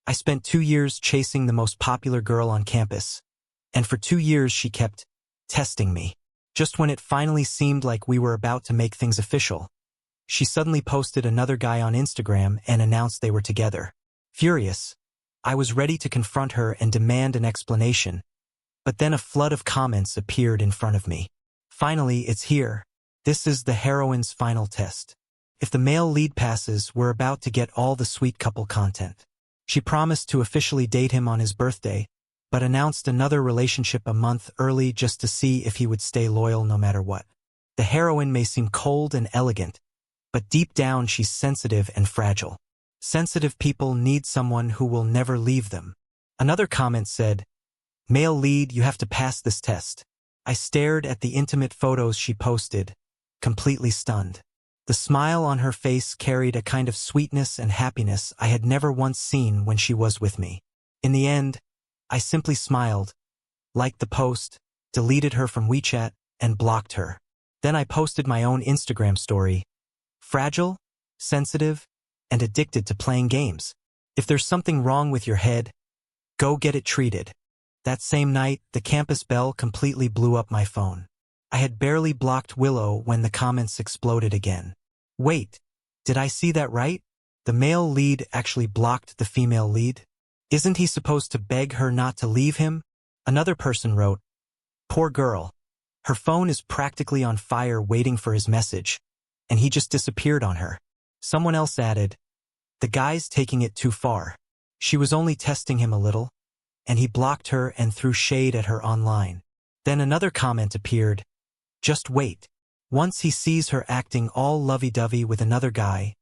I spent 2 years chasing the most popular girl on campus, and for 2 years she kept testing me. Just when it finally seemed like we were about to make things official, she suddenly posted another guy on Instagram and announced they were together. Furious, I was ready to confront her and demand an explanation, but then a flood of comments appeared in front of me. Finally, it's here. This is the heroine's final test. If the male lead passes, we're about to get all the sweet couple content. She promised to officially date him on his birthday, but announced another relationship a month early just to see if he would stay loyal no matter what. The heroine may seem cold and elegant, but deep down she's sensitive and fragile. Sensitive people need someone who will never leave them. Another comment said, "Male lead, you have to pass this test." I stared at the intimate photos she posted, completely stunned. The smile on her face carried a kind of sweetness and happiness I had never once seen when she was with me. In the end, I simply smiled, liked the post, deleted her from WeChat, and blocked her. Then I posted my own Instagram story. Fragile, sensitive, and addicted to playing games. If there's something wrong with your head, go get it treated. That same night, the campus bell completely blew up my phone. I had barely blocked Willow when the comments exploded again. Wait, did I see that right? The male lead actually blocked the female lead? Isn't he supposed to beg her not to leave him? Another person wrote, "Poor girl. Her phone is practically on fire waiting for his message, and he just disappeared on her." Someone else added, "The guy's taking it too far. She was only testing him a little, and he blocked her and threw shade at her online." Then another comment appeared, "Just wait. Once he sees her acting all lovey-dovey with another guy,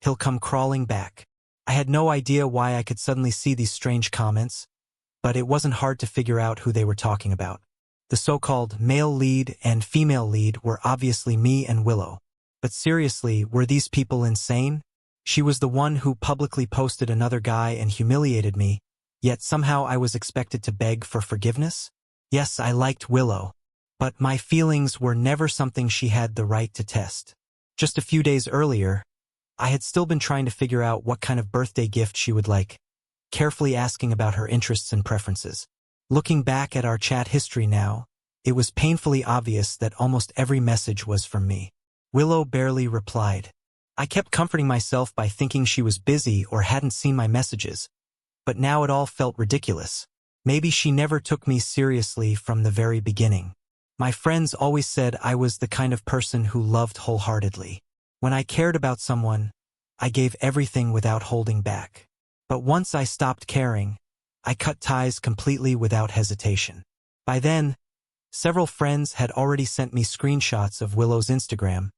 he'll come crawling back." I had no idea why I could suddenly see these strange comments, but it wasn't hard to figure out who they were talking about. The so-called male lead and female lead were obviously me and Willow. But seriously, were these people insane? She was the one who publicly posted another guy and humiliated me, yet somehow I was expected to beg for forgiveness? Yes, I liked Willow, but my feelings were never something she had the right to test. Just a few days earlier, I had still been trying to figure out what kind of birthday gift she would like, carefully asking about her interests and preferences. Looking back at our chat history now, it was painfully obvious that almost every message was from me. Willow barely replied. I kept comforting myself by thinking she was busy or hadn't seen my messages, but now it all felt ridiculous. Maybe she never took me seriously from the very beginning. My friends always said I was the kind of person who loved wholeheartedly. When I cared about someone, I gave everything without holding back. But once I stopped caring, I cut ties completely without hesitation. By then, several friends had already sent me screenshots of Willow's Instagram,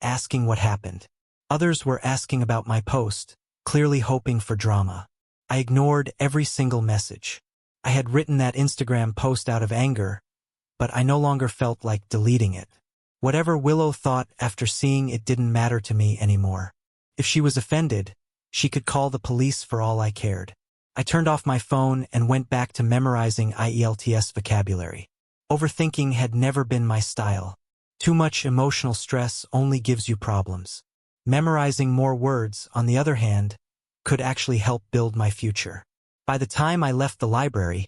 asking what happened. Others were asking about my post, clearly hoping for drama. I ignored every single message. I had written that Instagram post out of anger, but I no longer felt like deleting it. Whatever Willow thought after seeing it didn't matter to me anymore. If she was offended, she could call the police for all I cared. I turned off my phone and went back to memorizing IELTS vocabulary. Overthinking had never been my style. Too much emotional stress only gives you problems. Memorizing more words, on the other hand, could actually help build my future. By the time I left the library,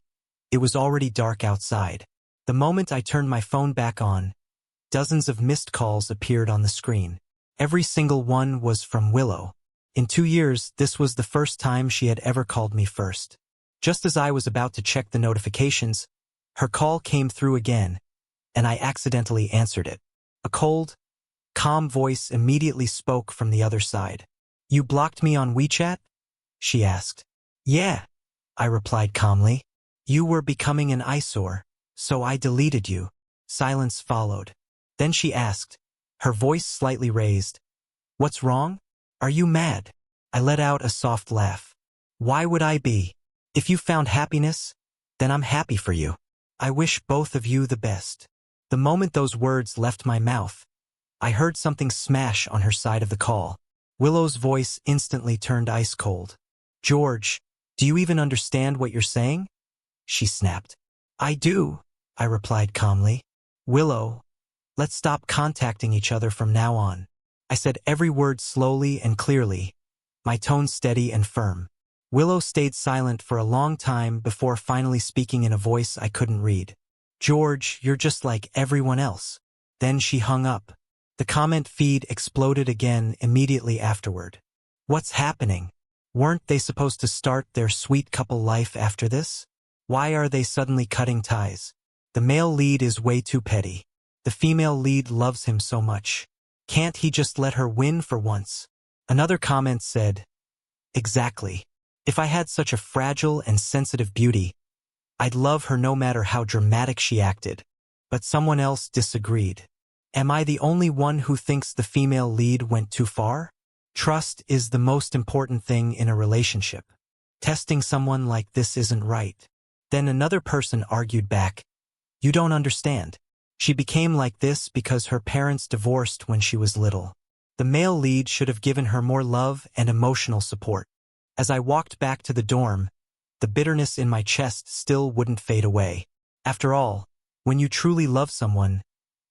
it was already dark outside. The moment I turned my phone back on, dozens of missed calls appeared on the screen. Every single one was from Willow. In 2 years, this was the first time she had ever called me first. Just as I was about to check the notifications, her call came through again, and I accidentally answered it. A cold, calm voice immediately spoke from the other side. "You blocked me on WeChat?" she asked. "Yeah," I replied calmly. "You were becoming an eyesore, so I deleted you." Silence followed. Then she asked, her voice slightly raised, "What's wrong? Are you mad?" I let out a soft laugh. "Why would I be? If you found happiness, then I'm happy for you. I wish both of you the best." The moment those words left my mouth, I heard something smash on her side of the call. Willow's voice instantly turned ice cold. "George, do you even understand what you're saying?" she snapped. "I do," I replied calmly. "Willow, let's stop contacting each other from now on." I said every word slowly and clearly, my tone steady and firm. Willow stayed silent for a long time before finally speaking in a voice I couldn't read. George, you're just like everyone else. Then she hung up. The comment feed exploded again immediately afterward. What's happening? Weren't they supposed to start their sweet couple life after this? Why are they suddenly cutting ties? The male lead is way too petty. The female lead loves him so much. Can't he just let her win for once? Another comment said, exactly. If I had such a fragile and sensitive beauty, I'd love her no matter how dramatic she acted. But someone else disagreed. Am I the only one who thinks the female lead went too far? Trust is the most important thing in a relationship. Testing someone like this isn't right. Then another person argued back, you don't understand. She became like this because her parents divorced when she was little. The male lead should have given her more love and emotional support. As I walked back to the dorm, the bitterness in my chest still wouldn't fade away. After all, when you truly love someone,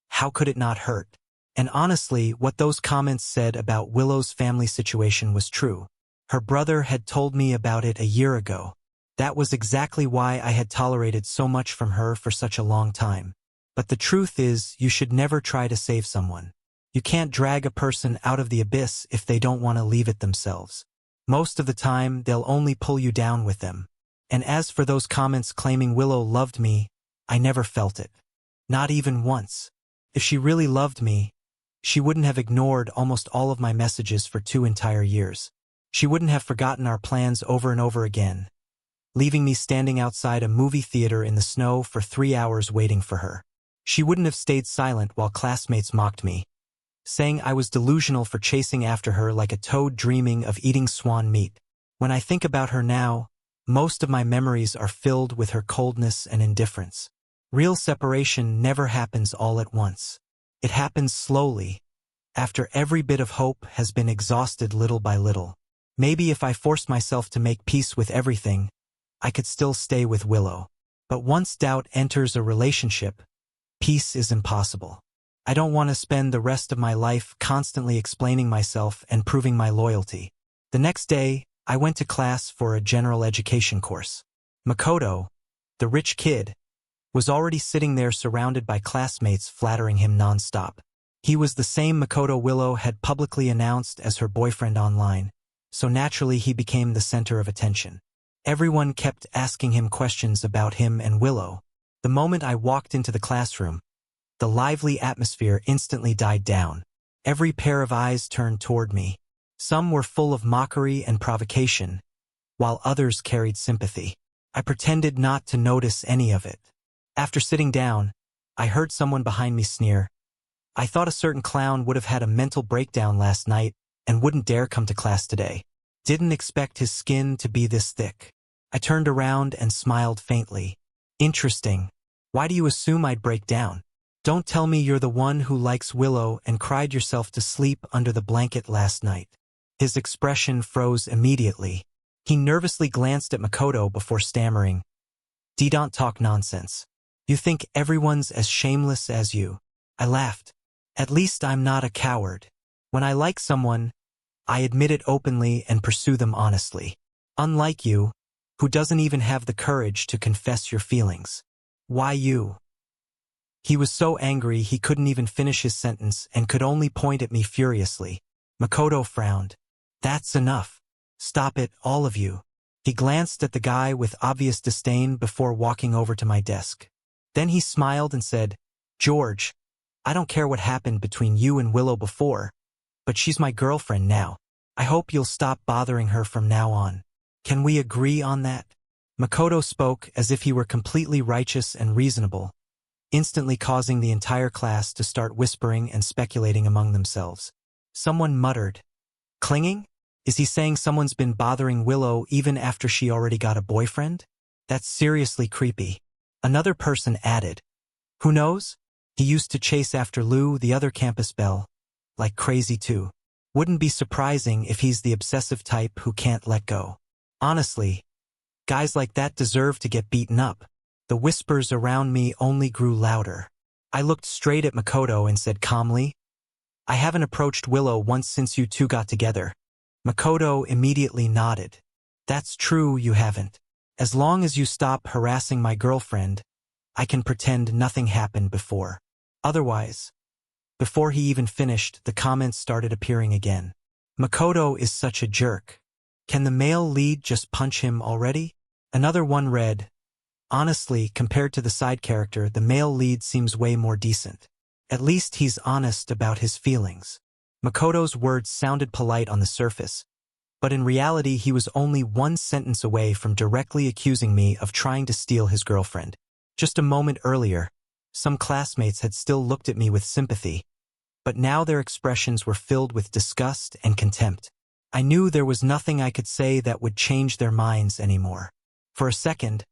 how could it not hurt? And honestly, what those comments said about Willow's family situation was true. Her brother had told me about it a year ago. That was exactly why I had tolerated so much from her for such a long time. But the truth is, you should never try to save someone. You can't drag a person out of the abyss if they don't want to leave it themselves. Most of the time, they'll only pull you down with them. And as for those comments claiming Willow loved me, I never felt it. Not even once. If she really loved me, she wouldn't have ignored almost all of my messages for 2 entire years. She wouldn't have forgotten our plans over and over again, leaving me standing outside a movie theater in the snow for 3 hours waiting for her. She wouldn't have stayed silent while classmates mocked me, saying I was delusional for chasing after her like a toad dreaming of eating swan meat. When I think about her now, most of my memories are filled with her coldness and indifference. Real separation never happens all at once. It happens slowly, after every bit of hope has been exhausted little by little. Maybe if I forced myself to make peace with everything, I could still stay with Willow. But once doubt enters a relationship, peace is impossible. I don't want to spend the rest of my life constantly explaining myself and proving my loyalty. The next day, I went to class for a general education course. Makoto, the rich kid, was already sitting there surrounded by classmates flattering him nonstop. He was the same Makoto Willow had publicly announced as her boyfriend online, so naturally he became the center of attention. Everyone kept asking him questions about him and Willow. The moment I walked into the classroom, the lively atmosphere instantly died down. Every pair of eyes turned toward me. Some were full of mockery and provocation, while others carried sympathy. I pretended not to notice any of it. After sitting down, I heard someone behind me sneer, I thought a certain clown would have had a mental breakdown last night and wouldn't dare come to class today. Didn't expect his skin to be this thick. I turned around and smiled faintly. Interesting. Why do you assume I'd break down? Don't tell me you're the one who likes Willow and cried yourself to sleep under the blanket last night. His expression froze immediately. He nervously glanced at Makoto before stammering, Don't talk nonsense. You think everyone's as shameless as you. I laughed. At least I'm not a coward. When I like someone, I admit it openly and pursue them honestly. Unlike you, who doesn't even have the courage to confess your feelings. Why you? He was so angry he couldn't even finish his sentence and could only point at me furiously. Makoto frowned. That's enough. Stop it, all of you. He glanced at the guy with obvious disdain before walking over to my desk. Then he smiled and said, George, I don't care what happened between you and Willow before, but she's my girlfriend now. I hope you'll stop bothering her from now on. Can we agree on that? Makoto spoke as if he were completely righteous and reasonable, instantly causing the entire class to start whispering and speculating among themselves. Someone muttered, Clinging? Is he saying someone's been bothering Willow even after she already got a boyfriend? That's seriously creepy. Another person added, Who knows? He used to chase after Lou, the other campus belle, like crazy too. Wouldn't be surprising if he's the obsessive type who can't let go. Honestly, guys like that deserve to get beaten up. The whispers around me only grew louder. I looked straight at Makoto and said calmly, I haven't approached Willow once since you two got together. Makoto immediately nodded. That's true, you haven't. As long as you stop harassing my girlfriend, I can pretend nothing happened before. Otherwise, before he even finished, the comments started appearing again. Makoto is such a jerk. Can the male lead just punch him already? Another one read, honestly, compared to the side character, the male lead seems way more decent. At least he's honest about his feelings. Makoto's words sounded polite on the surface, but in reality he was only one sentence away from directly accusing me of trying to steal his girlfriend. Just a moment earlier, some classmates had still looked at me with sympathy, but now their expressions were filled with disgust and contempt. I knew there was nothing I could say that would change their minds anymore. For a second,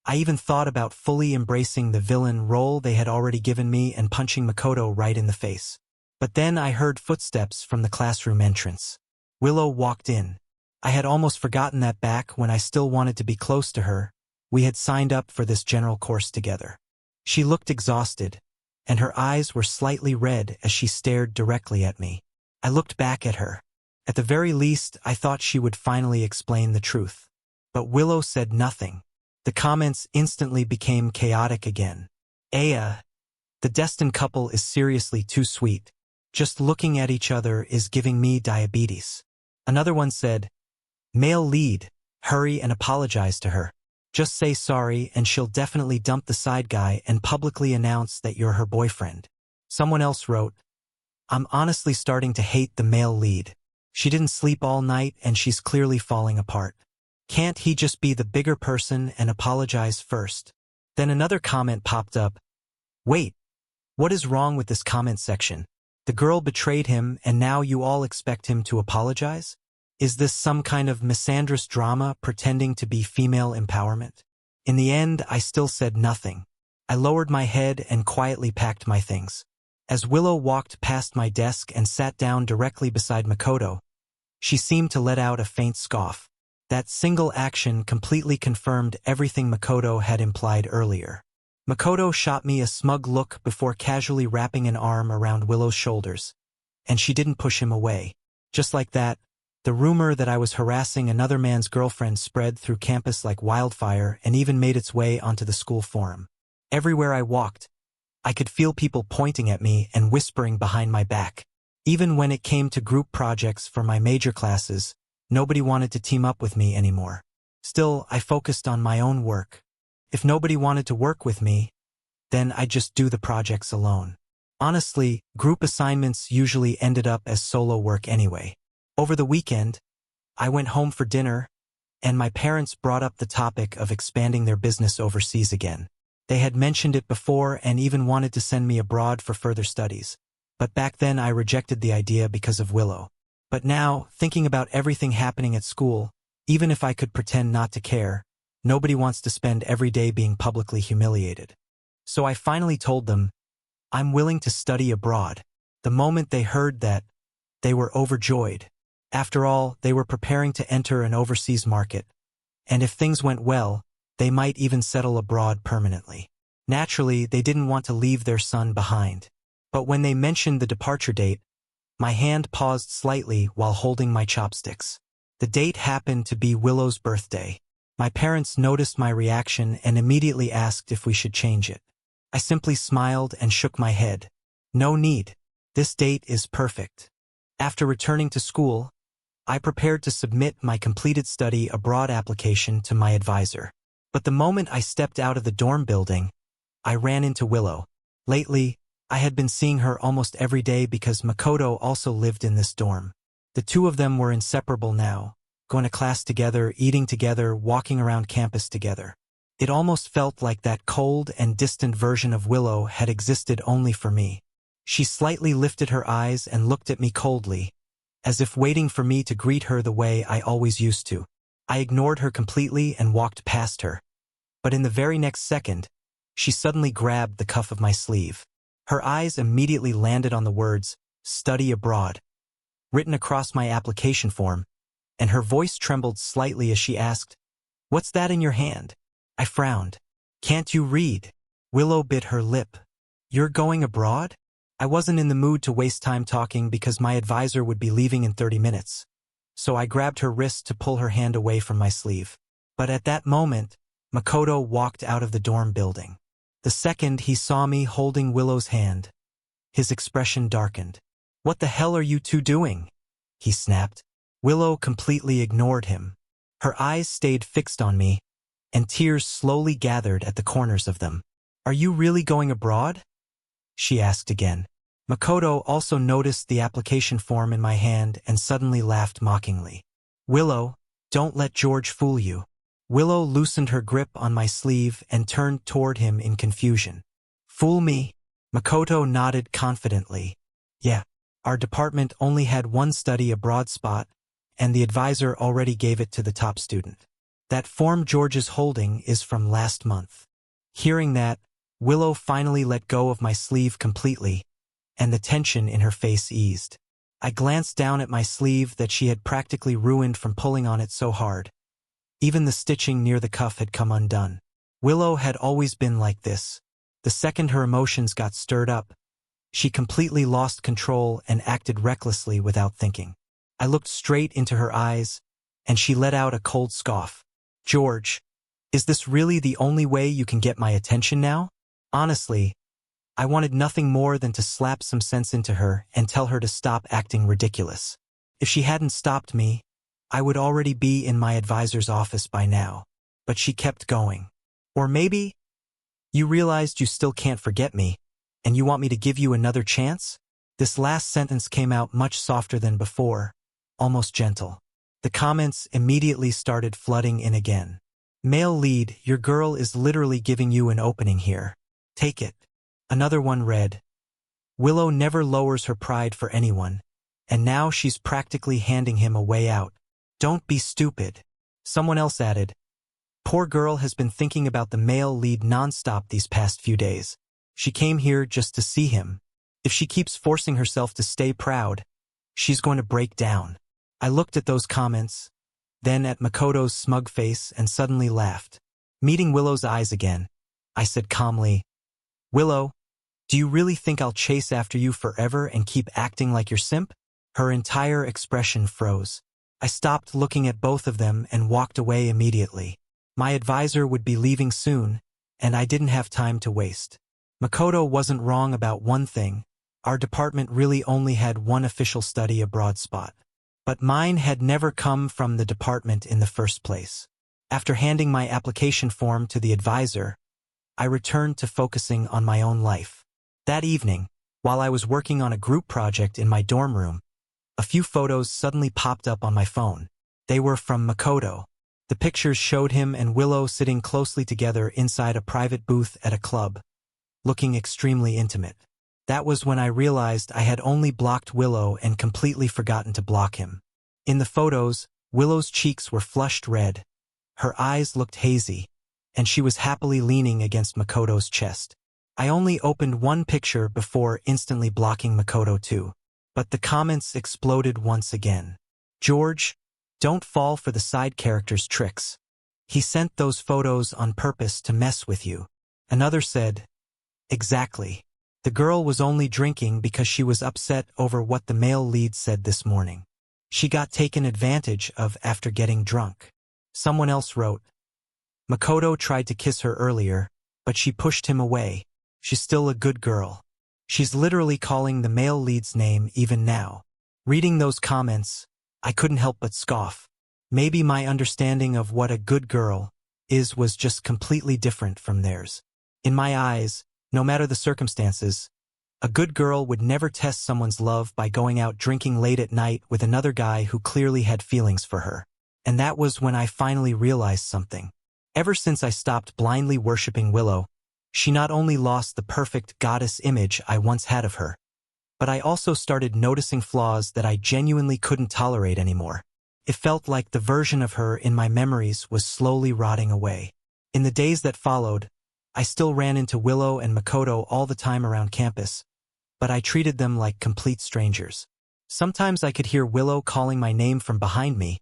I even thought about fully embracing the villain role they had already given me and punching Makoto right in the face. But then I heard footsteps from the classroom entrance. Willow walked in. I had almost forgotten that back when I still wanted to be close to her, we had signed up for this general course together. She looked exhausted, and her eyes were slightly red as she stared directly at me. I looked back at her. At the very least, I thought she would finally explain the truth. But Willow said nothing. The comments instantly became chaotic again. The destined couple is seriously too sweet. Just looking at each other is giving me diabetes. Another one said, male lead, hurry and apologize to her. Just say sorry and she'll definitely dump the side guy and publicly announce that you're her boyfriend. Someone else wrote, I'm honestly starting to hate the male lead. She didn't sleep all night and she's clearly falling apart. Can't he just be the bigger person and apologize first? Then another comment popped up. Wait, what is wrong with this comment section? The girl betrayed him and now you all expect him to apologize? Is this some kind of misandrous drama pretending to be female empowerment? In the end, I still said nothing. I lowered my head and quietly packed my things. As Willow walked past my desk and sat down directly beside Makoto, she seemed to let out a faint scoff. That single action completely confirmed everything Makoto had implied earlier. Makoto shot me a smug look before casually wrapping an arm around Willow's shoulders, and she didn't push him away. Just like that, the rumor that I was harassing another man's girlfriend spread through campus like wildfire and even made its way onto the school forum. Everywhere I walked, I could feel people pointing at me and whispering behind my back. Even when it came to group projects for my major classes, nobody wanted to team up with me anymore. Still, I focused on my own work. If nobody wanted to work with me, then I'd just do the projects alone. Honestly, group assignments usually ended up as solo work anyway. Over the weekend, I went home for dinner, and my parents brought up the topic of expanding their business overseas again. They had mentioned it before and even wanted to send me abroad for further studies. But back then I rejected the idea because of Willow. But now, thinking about everything happening at school, even if I could pretend not to care, nobody wants to spend every day being publicly humiliated. So I finally told them, I'm willing to study abroad. The moment they heard that, they were overjoyed. After all, they were preparing to enter an overseas market, and if things went well, they might even settle abroad permanently. Naturally, they didn't want to leave their son behind. But when they mentioned the departure date, my hand paused slightly while holding my chopsticks. The date happened to be Willow's birthday. My parents noticed my reaction and immediately asked if we should change it. I simply smiled and shook my head. No need. This date is perfect. After returning to school, I prepared to submit my completed study abroad application to my advisor. But the moment I stepped out of the dorm building, I ran into Willow. Lately, I had been seeing her almost every day because Makoto also lived in this dorm. The two of them were inseparable now, going to class together, eating together, walking around campus together. It almost felt like that cold and distant version of Willow had existed only for me. She slightly lifted her eyes and looked at me coldly, as if waiting for me to greet her the way I always used to. I ignored her completely and walked past her. But in the very next second, she suddenly grabbed the cuff of my sleeve. Her eyes immediately landed on the words, "Study abroad," written across my application form, and her voice trembled slightly as she asked, "What's that in your hand?" I frowned. "Can't you read?" Willow bit her lip. "You're going abroad?" I wasn't in the mood to waste time talking because my advisor would be leaving in 30 minutes. so I grabbed her wrist to pull her hand away from my sleeve. But at that moment, Makoto walked out of the dorm building. The second he saw me holding Willow's hand, his expression darkened. "What the hell are you two doing?" he snapped. Willow completely ignored him. Her eyes stayed fixed on me, and tears slowly gathered at the corners of them. "Are you really going abroad?" she asked again. Makoto also noticed the application form in my hand and suddenly laughed mockingly. "Willow, don't let George fool you." Willow loosened her grip on my sleeve and turned toward him in confusion. "Fool me?" Makoto nodded confidently. "Yeah, our department only had one study abroad spot, and the advisor already gave it to the top student. That form George is holding is from last month." Hearing that, Willow finally let go of my sleeve completely, and the tension in her face eased. I glanced down at my sleeve that she had practically ruined from pulling on it so hard. Even the stitching near the cuff had come undone. Willow had always been like this. The second her emotions got stirred up, she completely lost control and acted recklessly without thinking. I looked straight into her eyes, and she let out a cold scoff. "George, is this really the only way you can get my attention now?" Honestly, I wanted nothing more than to slap some sense into her and tell her to stop acting ridiculous. If she hadn't stopped me, I would already be in my advisor's office by now. But she kept going. "Or maybe you realized you still can't forget me, and you want me to give you another chance?" This last sentence came out much softer than before, almost gentle. The comments immediately started flooding in again. "Male lead, your girl is literally giving you an opening here. Take it." Another one read, "Willow never lowers her pride for anyone, and now she's practically handing him a way out. Don't be stupid." Someone else added, "Poor girl has been thinking about the male lead nonstop these past few days. She came here just to see him. If she keeps forcing herself to stay proud, she's going to break down." I looked at those comments, then at Makoto's smug face and suddenly laughed. Meeting Willow's eyes again, I said calmly, "Willow, do you really think I'll chase after you forever and keep acting like your simp?" Her entire expression froze. I stopped looking at both of them and walked away immediately. My advisor would be leaving soon, and I didn't have time to waste. Makoto wasn't wrong about one thing. Our department really only had one official study abroad spot. But mine had never come from the department in the first place. After handing my application form to the advisor, I returned to focusing on my own life. That evening, while I was working on a group project in my dorm room, a few photos suddenly popped up on my phone. They were from Makoto. The pictures showed him and Willow sitting closely together inside a private booth at a club, looking extremely intimate. That was when I realized I had only blocked Willow and completely forgotten to block him. In the photos, Willow's cheeks were flushed red, her eyes looked hazy, and she was happily leaning against Makoto's chest. I only opened one picture before instantly blocking Makoto too. But the comments exploded once again. "George, don't fall for the side character's tricks. He sent those photos on purpose to mess with you." Another said, "Exactly. The girl was only drinking because she was upset over what the male lead said this morning. She got taken advantage of after getting drunk." Someone else wrote, "Makoto tried to kiss her earlier, but she pushed him away. She's still a good girl. She's literally calling the male lead's name even now." Reading those comments, I couldn't help but scoff. Maybe my understanding of what a good girl is was just completely different from theirs. In my eyes, no matter the circumstances, a good girl would never test someone's love by going out drinking late at night with another guy who clearly had feelings for her. And that was when I finally realized something. Ever since I stopped blindly worshipping Willow, she not only lost the perfect goddess image I once had of her, but I also started noticing flaws that I genuinely couldn't tolerate anymore. It felt like the version of her in my memories was slowly rotting away. In the days that followed, I still ran into Willow and Makoto all the time around campus, but I treated them like complete strangers. Sometimes I could hear Willow calling my name from behind me,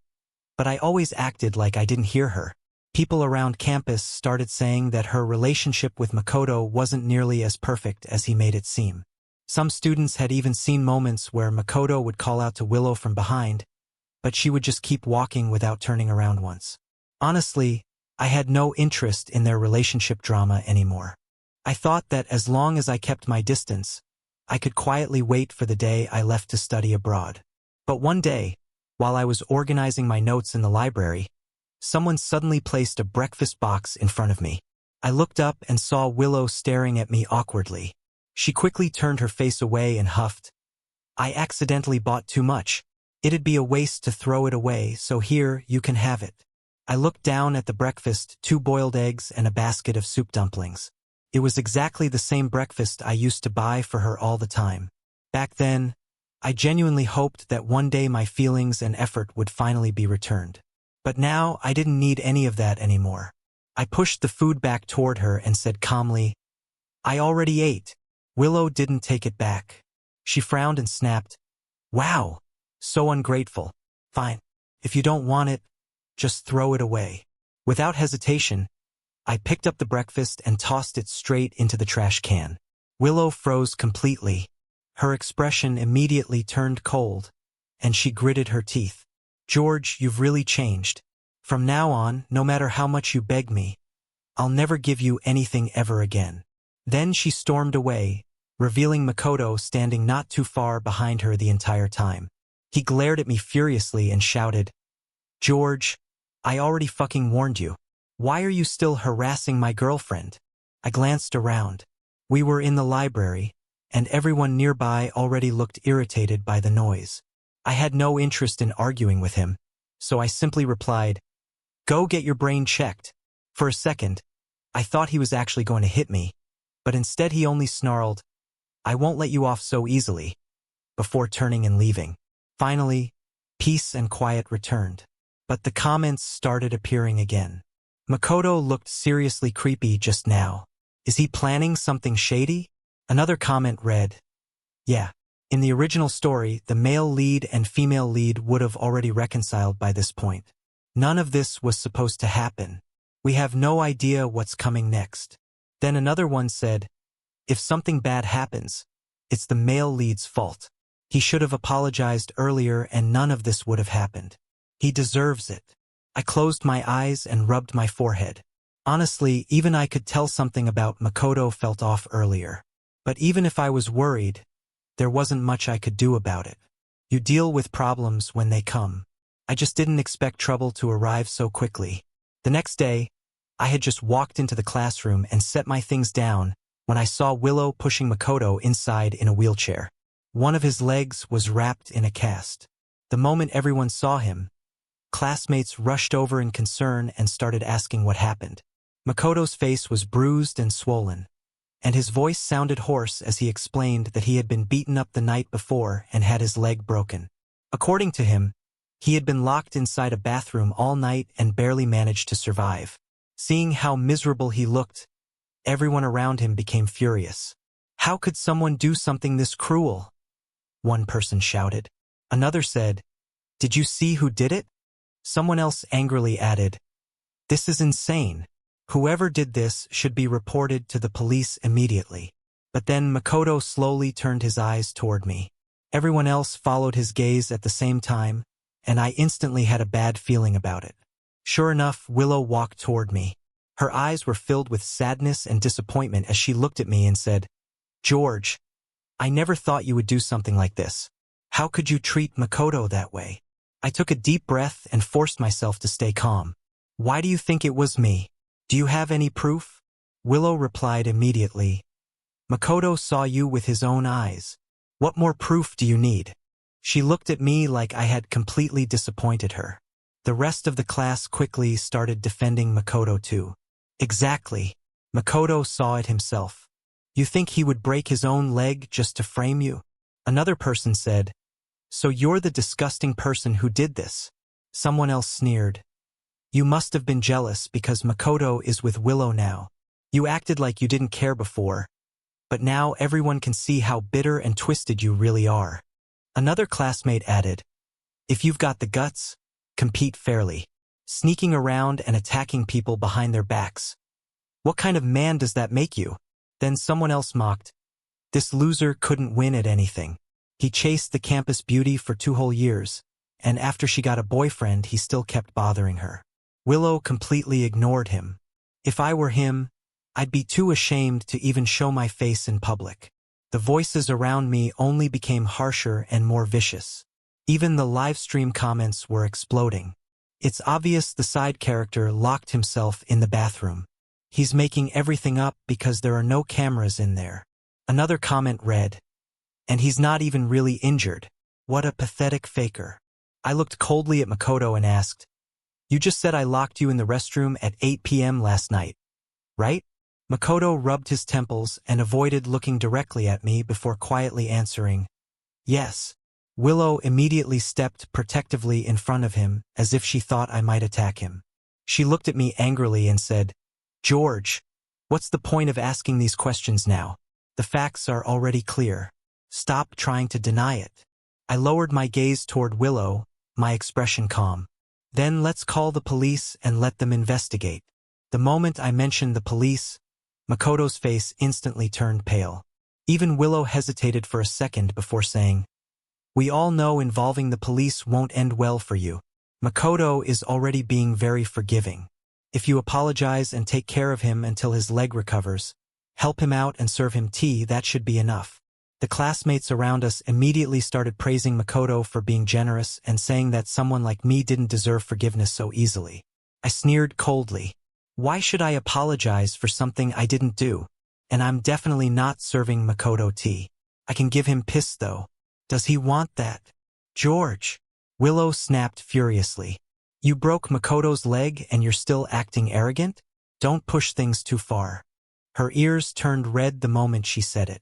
but I always acted like I didn't hear her. People around campus started saying that her relationship with Makoto wasn't nearly as perfect as he made it seem. Some students had even seen moments where Makoto would call out to Willow from behind, but she would just keep walking without turning around once. Honestly, I had no interest in their relationship drama anymore. I thought that as long as I kept my distance, I could quietly wait for the day I left to study abroad. But one day, while I was organizing my notes in the library, someone suddenly placed a breakfast box in front of me. I looked up and saw Willow staring at me awkwardly. She quickly turned her face away and huffed. "I accidentally bought too much. It'd be a waste to throw it away, so here, you can have it." I looked down at the breakfast, 2 boiled eggs and a basket of soup dumplings. It was exactly the same breakfast I used to buy for her all the time. Back then, I genuinely hoped that one day my feelings and effort would finally be returned. But now, I didn't need any of that anymore. I pushed the food back toward her and said calmly, "I already ate." Willow didn't take it back. She frowned and snapped, "Wow, so ungrateful. Fine. If you don't want it, just throw it away." Without hesitation, I picked up the breakfast and tossed it straight into the trash can. Willow froze completely. Her expression immediately turned cold, and she gritted her teeth. "George, you've really changed. From now on, no matter how much you beg me, I'll never give you anything ever again." Then she stormed away, revealing Makoto standing not too far behind her the entire time. He glared at me furiously and shouted, "George, I already fucking warned you. Why are you still harassing my girlfriend?" I glanced around. We were in the library, and everyone nearby already looked irritated by the noise. I had no interest in arguing with him, so I simply replied, "Go get your brain checked." For a second, I thought he was actually going to hit me, but instead he only snarled, "I won't let you off so easily," before turning and leaving. Finally, peace and quiet returned, but the comments started appearing again. "Makoto looked seriously creepy just now. Is he planning something shady?" Another comment read, "Yeah. In the original story, the male lead and female lead would have already reconciled by this point. None of this was supposed to happen. We have no idea what's coming next." Then another one said, "If something bad happens, it's the male lead's fault. He should have apologized earlier and none of this would have happened. He deserves it." I closed my eyes and rubbed my forehead. Honestly, even I could tell something about Makoto felt off earlier. But even if I was worried, there wasn't much I could do about it. You deal with problems when they come. I just didn't expect trouble to arrive so quickly. The next day, I had just walked into the classroom and set my things down when I saw Willow pushing Makoto inside in a wheelchair. One of his legs was wrapped in a cast. The moment everyone saw him, classmates rushed over in concern and started asking what happened. Makoto's face was bruised and swollen, and his voice sounded hoarse as he explained that he had been beaten up the night before and had his leg broken. According to him, he had been locked inside a bathroom all night and barely managed to survive. Seeing how miserable he looked, everyone around him became furious. "How could someone do something this cruel?" one person shouted. Another said, "Did you see who did it?" Someone else angrily added, "This is insane. Whoever did this should be reported to the police immediately." But then Makoto slowly turned his eyes toward me. Everyone else followed his gaze at the same time, and I instantly had a bad feeling about it. Sure enough, Willow walked toward me. Her eyes were filled with sadness and disappointment as she looked at me and said, "George, I never thought you would do something like this. How could you treat Makoto that way?" I took a deep breath and forced myself to stay calm. "Why do you think it was me? Do you have any proof?" Willow replied immediately, "Makoto saw you with his own eyes. What more proof do you need?" She looked at me like I had completely disappointed her. The rest of the class quickly started defending Makoto too. "Exactly. Makoto saw it himself. You think he would break his own leg just to frame you?" Another person said, "So you're the disgusting person who did this." Someone else sneered, "You must have been jealous because Makoto is with Willow now. You acted like you didn't care before, but now everyone can see how bitter and twisted you really are." Another classmate added, "If you've got the guts, compete fairly. Sneaking around and attacking people behind their backs. What kind of man does that make you?" Then someone else mocked, "This loser couldn't win at anything. He chased the campus beauty for 2 whole years, and after she got a boyfriend, he still kept bothering her. Willow completely ignored him. If I were him, I'd be too ashamed to even show my face in public. The voices around me only became harsher and more vicious. Even the livestream comments were exploding. It's obvious the side character locked himself in the bathroom. He's making everything up because there are no cameras in there. Another comment read, "And he's not even really injured. What a pathetic faker." I looked coldly at Makoto and asked, "You just said I locked you in the restroom at 8 p.m. last night, right?" Makoto rubbed his temples and avoided looking directly at me before quietly answering, "Yes." Willow immediately stepped protectively in front of him as if she thought I might attack him. She looked at me angrily and said, "George, what's the point of asking these questions now? The facts are already clear. Stop trying to deny it." I lowered my gaze toward Willow, my expression calm. "Then let's call the police and let them investigate." The moment I mentioned the police, Makoto's face instantly turned pale. Even Willow hesitated for a second before saying, "We all know involving the police won't end well for you. Makoto is already being very forgiving. If you apologize and take care of him until his leg recovers, help him out and serve him tea, that should be enough." The classmates around us immediately started praising Makoto for being generous and saying that someone like me didn't deserve forgiveness so easily. I sneered coldly. Why should I apologize for something I didn't do? And I'm definitely not serving Makoto tea. I can give him piss though. Does he want that? "George," Willow snapped furiously. "You broke Makoto's leg and you're still acting arrogant? Don't push things too far." Her ears turned red the moment she said it.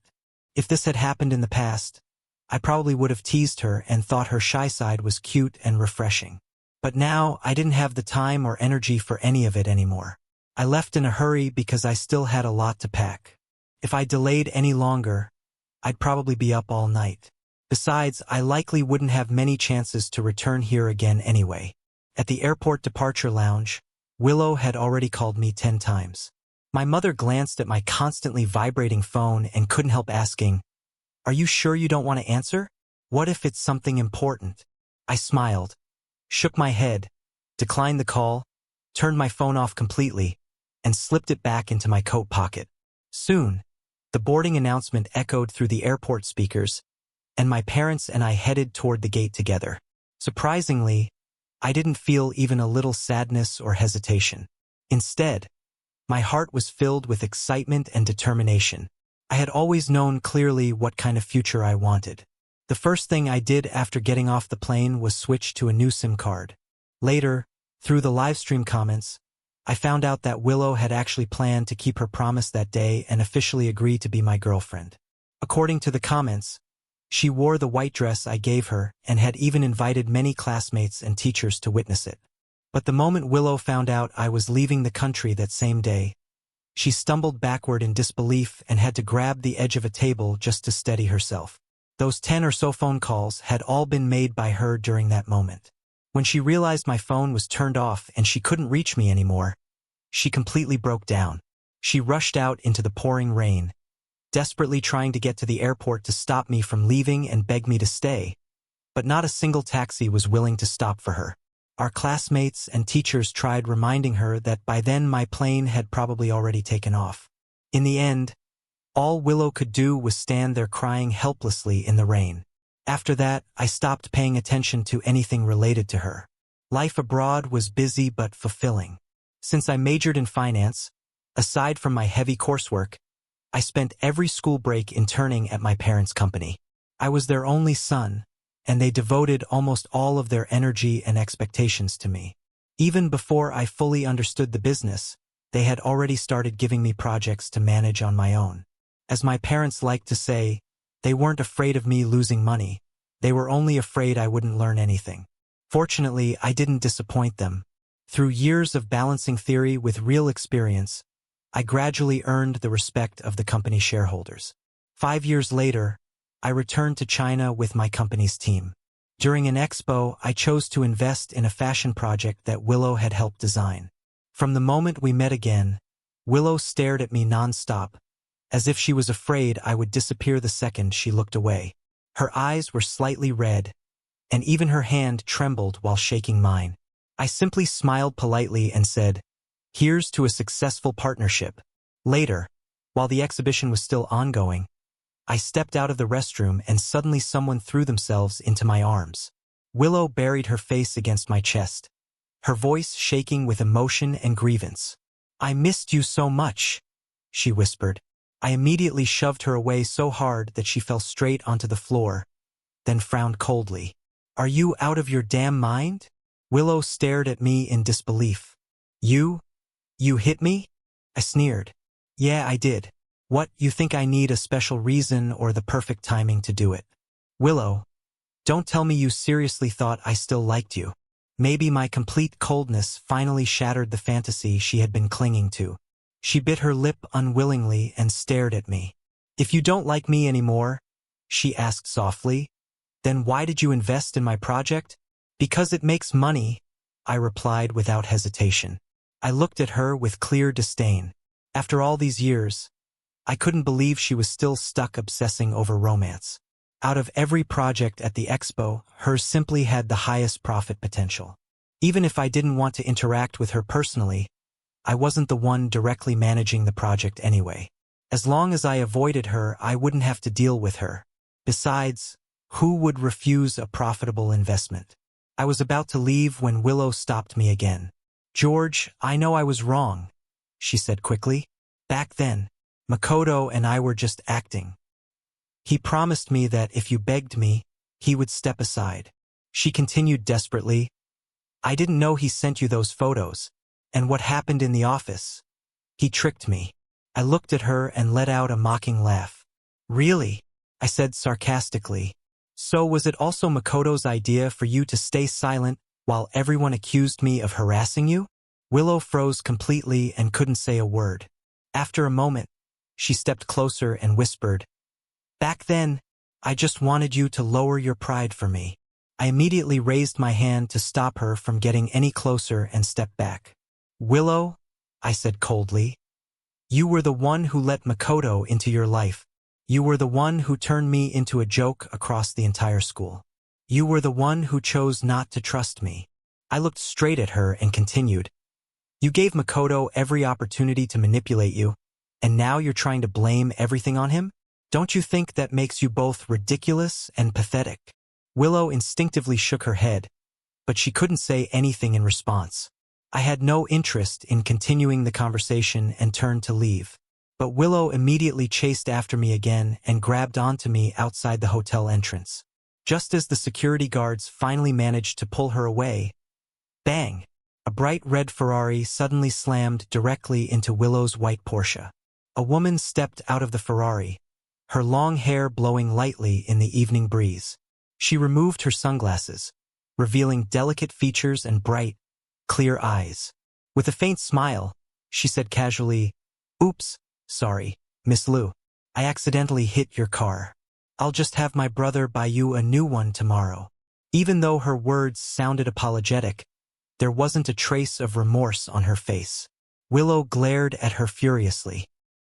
If this had happened in the past, I probably would have teased her and thought her shy side was cute and refreshing. But now I didn't have the time or energy for any of it anymore. I left in a hurry because I still had a lot to pack. If I delayed any longer, I'd probably be up all night. Besides, I likely wouldn't have many chances to return here again anyway. At the airport departure lounge, Willow had already called me 10 times. My mother glanced at my constantly vibrating phone and couldn't help asking, "Are you sure you don't want to answer? What if it's something important?" I smiled, shook my head, declined the call, turned my phone off completely, and slipped it back into my coat pocket. Soon, the boarding announcement echoed through the airport speakers, and my parents and I headed toward the gate together. Surprisingly, I didn't feel even a little sadness or hesitation. Instead, my heart was filled with excitement and determination. I had always known clearly what kind of future I wanted. The first thing I did after getting off the plane was switch to a new SIM card. Later, through the livestream comments, I found out that Willow had actually planned to keep her promise that day and officially agreed to be my girlfriend. According to the comments, she wore the white dress I gave her and had even invited many classmates and teachers to witness it. But the moment Willow found out I was leaving the country that same day, she stumbled backward in disbelief and had to grab the edge of a table just to steady herself. Those 10 or so phone calls had all been made by her during that moment. When she realized my phone was turned off and she couldn't reach me anymore, she completely broke down. She rushed out into the pouring rain, desperately trying to get to the airport to stop me from leaving and beg me to stay, but not a single taxi was willing to stop for her. Our classmates and teachers tried reminding her that by then my plane had probably already taken off. In the end, all Willow could do was stand there crying helplessly in the rain. After that, I stopped paying attention to anything related to her. Life abroad was busy but fulfilling. Since I majored in finance, aside from my heavy coursework, I spent every school break interning at my parents' company. I was their only son, and they devoted almost all of their energy and expectations to me. Even before I fully understood the business, they had already started giving me projects to manage on my own. As my parents liked to say, they weren't afraid of me losing money. They were only afraid I wouldn't learn anything. Fortunately, I didn't disappoint them. Through years of balancing theory with real experience, I gradually earned the respect of the company shareholders. 5 years later, I returned to China with my company's team. During an expo, I chose to invest in a fashion project that Willow had helped design. From the moment we met again, Willow stared at me nonstop, as if she was afraid I would disappear the second she looked away. Her eyes were slightly red, and even her hand trembled while shaking mine. I simply smiled politely and said, "Here's to a successful partnership." Later, while the exhibition was still ongoing, I stepped out of the restroom and suddenly someone threw themselves into my arms. Willow buried her face against my chest, her voice shaking with emotion and grievance. "I missed you so much," she whispered. I immediately shoved her away so hard that she fell straight onto the floor, then frowned coldly. "Are you out of your damn mind?" Willow stared at me in disbelief. You hit me?" I sneered. "Yeah, I did. What, you think I need a special reason or the perfect timing to do it?" "Willow, don't tell me you seriously thought I still liked you." Maybe my complete coldness finally shattered the fantasy she had been clinging to. She bit her lip unwillingly and stared at me. "If you don't like me anymore," she asked softly, "then why did you invest in my project?" "Because it makes money," I replied without hesitation. I looked at her with clear disdain. After all these years, I couldn't believe she was still stuck obsessing over romance. Out of every project at the expo, hers simply had the highest profit potential. Even if I didn't want to interact with her personally, I wasn't the one directly managing the project anyway. As long as I avoided her, I wouldn't have to deal with her. Besides, who would refuse a profitable investment? I was about to leave when Willow stopped me again. "George, I know I was wrong," she said quickly. "Back then, Makoto and I were just acting. He promised me that if you begged me, he would step aside." She continued desperately, "I didn't know he sent you those photos. And what happened in the office? He tricked me." I looked at her and let out a mocking laugh. "Really?" I said sarcastically. "So was it also Makoto's idea for you to stay silent while everyone accused me of harassing you?" Willow froze completely and couldn't say a word. After a moment, she stepped closer and whispered, "Back then, I just wanted you to lower your pride for me." I immediately raised my hand to stop her from getting any closer and stepped back. "Willow," I said coldly, "you were the one who let Makoto into your life. You were the one who turned me into a joke across the entire school. You were the one who chose not to trust me." I looked straight at her and continued, "You gave Makoto every opportunity to manipulate you, and now you're trying to blame everything on him? Don't you think that makes you both ridiculous and pathetic?" Willow instinctively shook her head, but she couldn't say anything in response. I had no interest in continuing the conversation and turned to leave. But Willow immediately chased after me again and grabbed onto me outside the hotel entrance. Just as the security guards finally managed to pull her away, bang! A bright red Ferrari suddenly slammed directly into Willow's white Porsche. A woman stepped out of the Ferrari, her long hair blowing lightly in the evening breeze. She removed her sunglasses, revealing delicate features and bright, clear eyes. With a faint smile, she said casually, "Oops, sorry, Miss Liu. I accidentally hit your car. I'll just have my brother buy you a new one tomorrow." Even though her words sounded apologetic, there wasn't a trace of remorse on her face. Willow glared at her furiously.